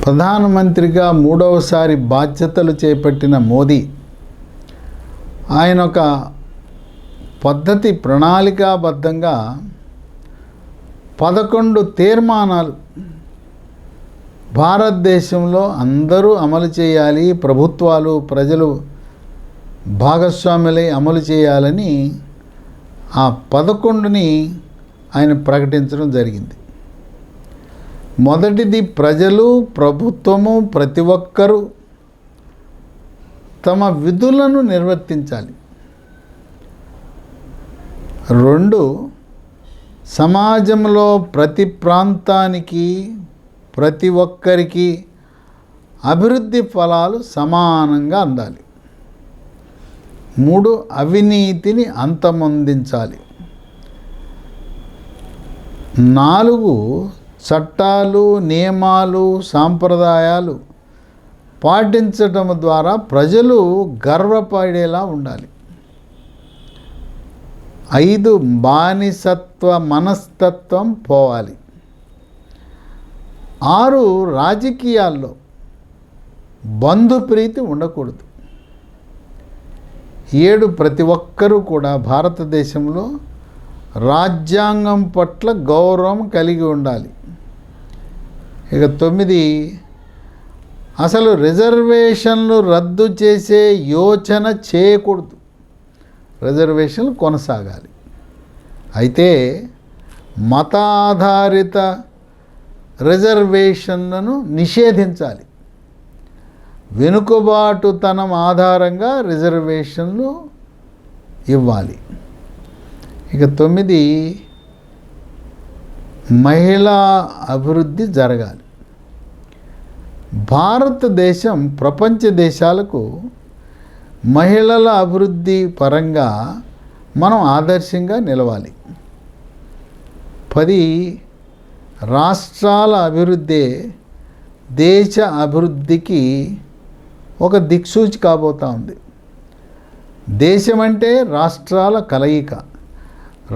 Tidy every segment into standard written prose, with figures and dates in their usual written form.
ప్రధానమంత్రిగా మూడవసారి బాధ్యతలు చేపట్టిన మోదీ ఆయన ఒక పద్ధతి ప్రణాళికాబద్ధంగా 11 తీర్మానాలు భారతదేశంలో అందరూ అమలు చేయాలి, ప్రభుత్వాలు ప్రజలు భాగస్వాములై అమలు చేయాలని ఆ 11ని ఆయన ప్రకటించడం జరిగింది. మొదటిది, ప్రజలు ప్రభుత్వము ప్రతి ఒక్కరూ తమ విధులను నిర్వర్తించాలి. 2, సమాజంలో ప్రతి ప్రాంతానికి ప్రతి ఒక్కరికి అభివృద్ధి ఫలాలు సమానంగా అందాలి. 3, అవినీతిని అంతమొందించాలి. 4, చట్టాలు నియమాలు సాంప్రదాయాలు పాటించటం ద్వారా ప్రజలు గర్వపడేలా ఉండాలి. 5, బానిసత్వ మనస్తత్వం పోవాలి. 6, రాజకీయాల్లో బంధుప్రీతి ఉండకూడదు. 7, ప్రతి ఒక్కరూ కూడా భారతదేశంలో రాజ్యాంగం పట్ల గౌరవం కలిగి ఉండాలి. ఇక 9, అసలు రిజర్వేషన్లు రద్దు చేసే యోచన చేయకూడదు, రిజర్వేషన్లు కొనసాగాలి. అయితే మత ఆధారిత రిజర్వేషన్లను నిషేధించాలి. వెనుకబాటుతనం ఆధారంగా రిజర్వేషన్లు ఇవ్వాలి. ఇక 9, మహిళా అభివృద్ధి జరగాలి. భారతదేశం ప్రపంచ దేశాలకు మహిళల అభివృద్ధి పరంగా మనం ఆదర్శంగా నిలవాలి. 10, రాష్ట్రాల అభివృద్ధి దేశ అభివృద్ధికి ఒక దిక్సూచి కాబోతా ఉంది. దేశం అంటే రాష్ట్రాల కలయిక,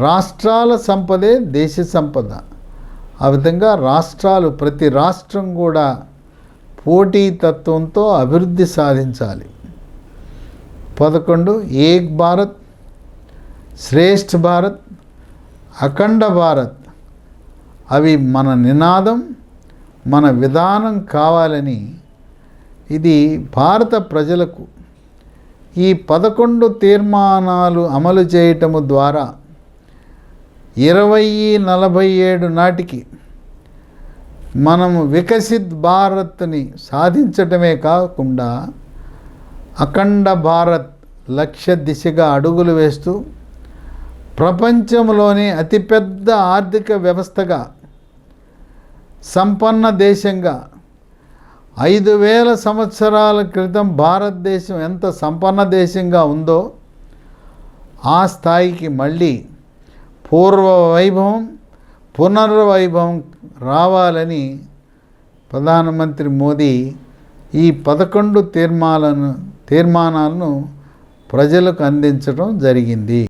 రాష్ట్రాల సంపదే దేశ సంపద. ఆ విధంగా రాష్ట్రాలు ప్రతి రాష్ట్రం కూడా పోటీతత్వంతో అభివృద్ధి సాధించాలి. 11, ఏక్ భారత్ శ్రేష్ఠ భారత్ అఖండ భారత్ అవి మన నినాదం, మన విధానం కావాలని ఇది భారత ప్రజలకు ఈ 11 తీర్మానాలు అమలు చేయటము ద్వారా 2047 నాటికి మనము వికసిత్ భారత్ని సాధించటమే కాకుండా అఖండ భారత్ లక్ష్య దిశగా అడుగులు వేస్తూ ప్రపంచంలోనే అతిపెద్ద ఆర్థిక వ్యవస్థగా, సంపన్న దేశంగా 5000 సంవత్సరాల క్రితం భారతదేశం ఎంత సంపన్న దేశంగా ఉందో ఆ స్థాయికి మళ్ళీ పూర్వ వైభవం పునర్వైభవం రావాలని ప్రధానమంత్రి మోదీ ఈ 11 తీర్మానాలను ప్రజలకు అందించడం జరిగింది.